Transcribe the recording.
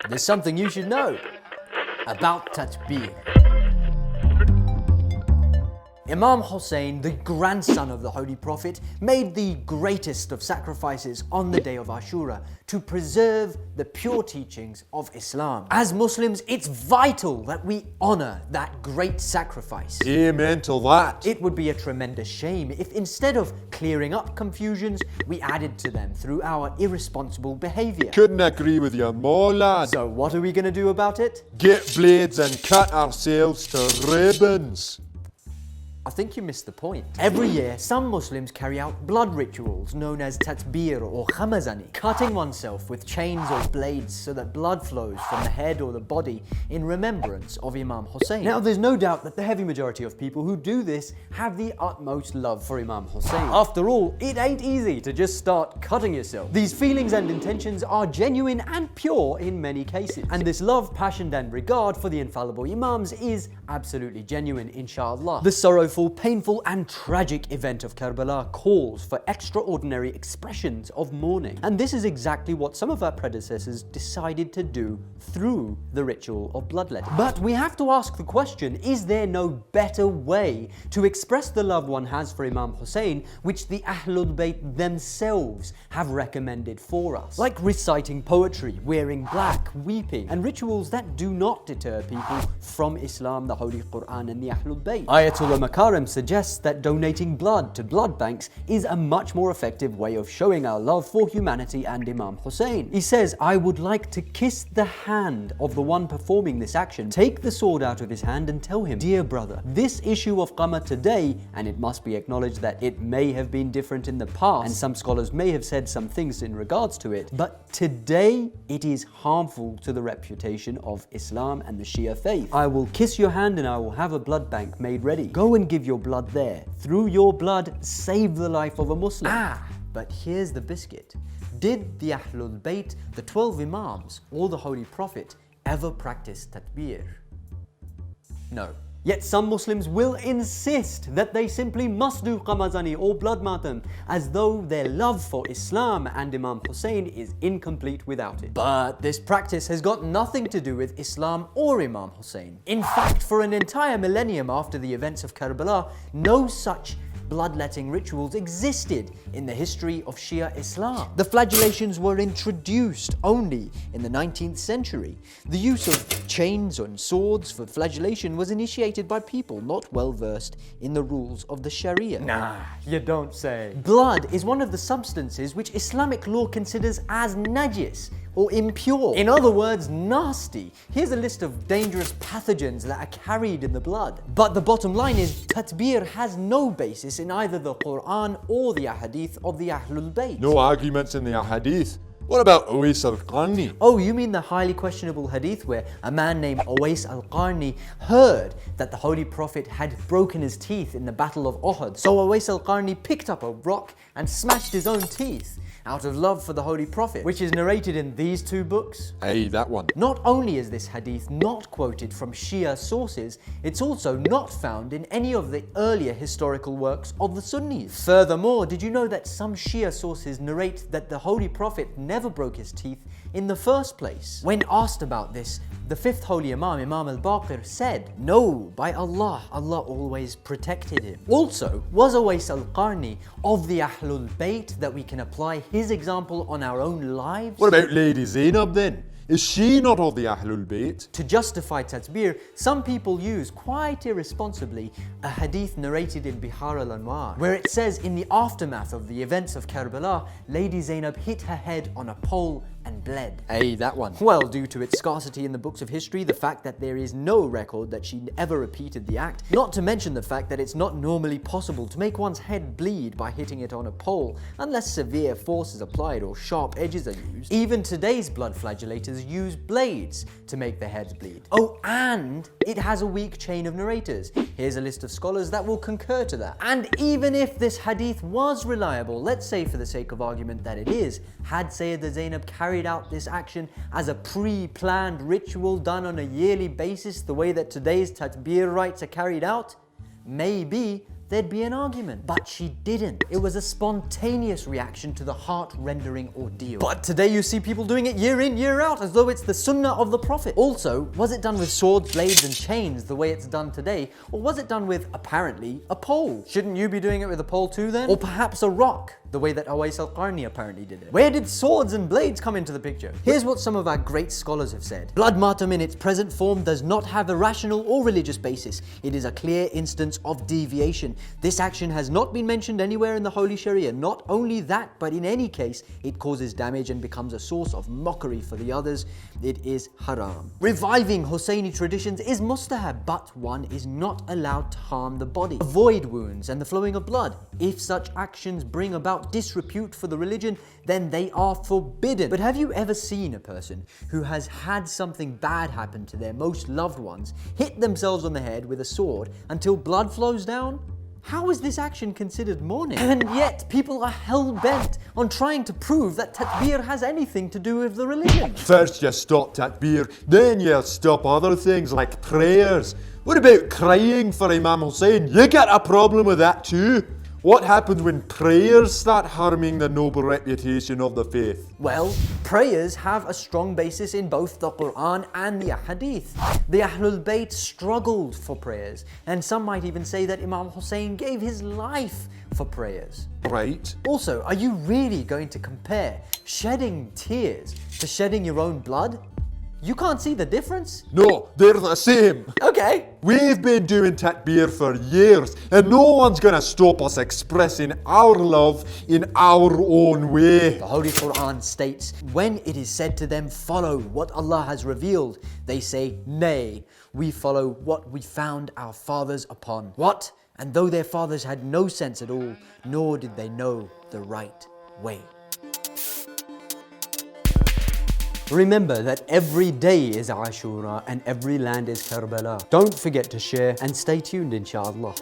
there's something you should know about Tatbir. Imam Hussein, the grandson of the Holy Prophet, made the greatest of sacrifices on the day of Ashura to preserve the pure teachings of Islam. As Muslims, it's vital that we honor that great sacrifice. Amen to that. It would be a tremendous shame if instead of clearing up confusions, we added to them through our irresponsible behavior. Couldn't agree with you more, lad. So what are we going to do about it? Get blades and cut ourselves to ribbons. I think you missed the point. Every year, some Muslims carry out blood rituals known as Tatbir or Khamazani, cutting oneself with chains or blades so that blood flows from the head or the body in remembrance of Imam Hussein. Now, there's no doubt that the heavy majority of people who do this have the utmost love for Imam Hussein. After all, it ain't easy to just start cutting yourself. These feelings and intentions are genuine and pure in many cases. And this love, passion and regard for the infallible Imams is absolutely genuine, inshallah. The sorrowful, painful and tragic event of Karbala calls for extraordinary expressions of mourning. And this is exactly what some of our predecessors decided to do through the ritual of bloodletting. But we have to ask the question, is there no better way to express the love one has for Imam Hussein, which the Ahlulbayt themselves have recommended for us? Like reciting poetry, wearing black, weeping, and rituals that do not deter people from Islam, the Holy Quran and the Ahlulbayt. Ayatollah Makarim suggests that donating blood to blood banks is a much more effective way of showing our love for humanity and Imam Hussein. He says, I would like to kiss the hand of the one performing this action, take the sword out of his hand and tell him, dear brother, this issue of Qamar today, and it must be acknowledged that it may have been different in the past, and some scholars may have said some things in regards to it, but today it is harmful to the reputation of Islam and the Shia faith. I will kiss your hand and I will have a blood bank made ready. Go and give your blood there. Through your blood, save the life of a Muslim. But here's the biscuit. Did the Ahlul Bayt, the 12 Imams, or the Holy Prophet ever practice Tatbir? No. Yet some Muslims will insist that they simply must do Khamazani or blood maatam, as though their love for Islam and Imam Hussein is incomplete without it. But this practice has got nothing to do with Islam or Imam Hussein. In fact, for an entire millennium after the events of Karbala, no such bloodletting rituals existed in the history of Shia Islam. The flagellations were introduced only in the 19th century. The use of chains and swords for flagellation was initiated by people not well versed in the rules of the Sharia. Nah, you don't say. Blood is one of the substances which Islamic law considers as najis, or impure. In other words, nasty. Here's a list of dangerous pathogens that are carried in the blood. But the bottom line is, Tatbir has no basis in either the Quran or the Ahadith of the Ahlul Bayt. No arguments in the Ahadith. What about Uwais al-Qarni? Oh, you mean the highly questionable hadith where a man named Uwais al-Qarni heard that the Holy Prophet had broken his teeth in the Battle of Uhud. So Uwais al-Qarni picked up a rock and smashed his own teeth out of love for the Holy Prophet, which is narrated in these two books. Hey, that one. Not only is this hadith not quoted from Shia sources, it's also not found in any of the earlier historical works of the Sunnis. Furthermore, did you know that some Shia sources narrate that the Holy Prophet never broke his teeth in the first place? When asked about this, the fifth holy Imam, Imam al-Baqir, said, no, by Allah, Allah always protected him. Also, was Uwais al-Qarni of the Ahlul Bayt that we can apply his example on our own lives? What about Lady Zainab then? Is she not of the Ahlul Bayt? To justify Tatbir, some people use, quite irresponsibly, a hadith narrated in Bihar al-Anwar, where it says in the aftermath of the events of Karbala, Lady Zainab hit her head on a pole and bled. Hey, that one. Well, due to its scarcity in the books of history, the fact that there is no record that she ever repeated the act, not to mention the fact that it's not normally possible to make one's head bleed by hitting it on a pole unless severe force is applied or sharp edges are used. Even today's blood flagellators use blades to make their heads bleed. Oh, and it has a weak chain of narrators. Here's a list of scholars that will concur to that. And even if this hadith was reliable, let's say for the sake of argument that it is, had Sayyidah Zainab carried out this action as a pre-planned ritual done on a yearly basis the way that today's Tatbir rites are carried out, maybe there'd be an argument. But she didn't. It was a spontaneous reaction to the heart-rendering ordeal. But today you see people doing it year in, year out, as though it's the sunnah of the Prophet. Also, was it done with swords, blades, and chains the way it's done today? Or was it done with, apparently, a pole? Shouldn't you be doing it with a pole too then? Or perhaps a rock, the way that Awais al-Qarni apparently did it? Where did swords and blades come into the picture? Here's what some of our great scholars have said. Blood maatam in its present form does not have a rational or religious basis. It is a clear instance of deviation. This action has not been mentioned anywhere in the Holy Sharia. Not only that, but in any case, it causes damage and becomes a source of mockery for the others. It is haram. Reviving Husseini traditions is mustahab, but one is not allowed to harm the body, avoid wounds and the flowing of blood. If such actions bring about disrepute for the religion, then they are forbidden. But have you ever seen a person who has had something bad happen to their most loved ones, hit themselves on the head with a sword until blood flows down? How is this action considered mourning? And yet people are hell-bent on trying to prove that Tatbir has anything to do with the religion. First you stop Tatbir, then you stop other things like prayers. What about crying for Imam Hussein? You get a problem with that too. What happens when prayers start harming the noble reputation of the faith? Well, prayers have a strong basis in both the Quran and the Hadith. The Ahlulbayt struggled for prayers, and some might even say that Imam Hussein gave his life for prayers. Right. Also, are you really going to compare shedding tears to shedding your own blood? You can't see the difference? No, they're the same. Okay. We've been doing Tatbir for years, and no one's gonna stop us expressing our love in our own way. The Holy Quran states, when it is said to them, follow what Allah has revealed, they say, nay, we follow what we found our fathers upon. What? And though their fathers had no sense at all, nor did they know the right way. Remember that every day is Ashura and every land is Karbala. Don't forget to share and stay tuned, inshallah.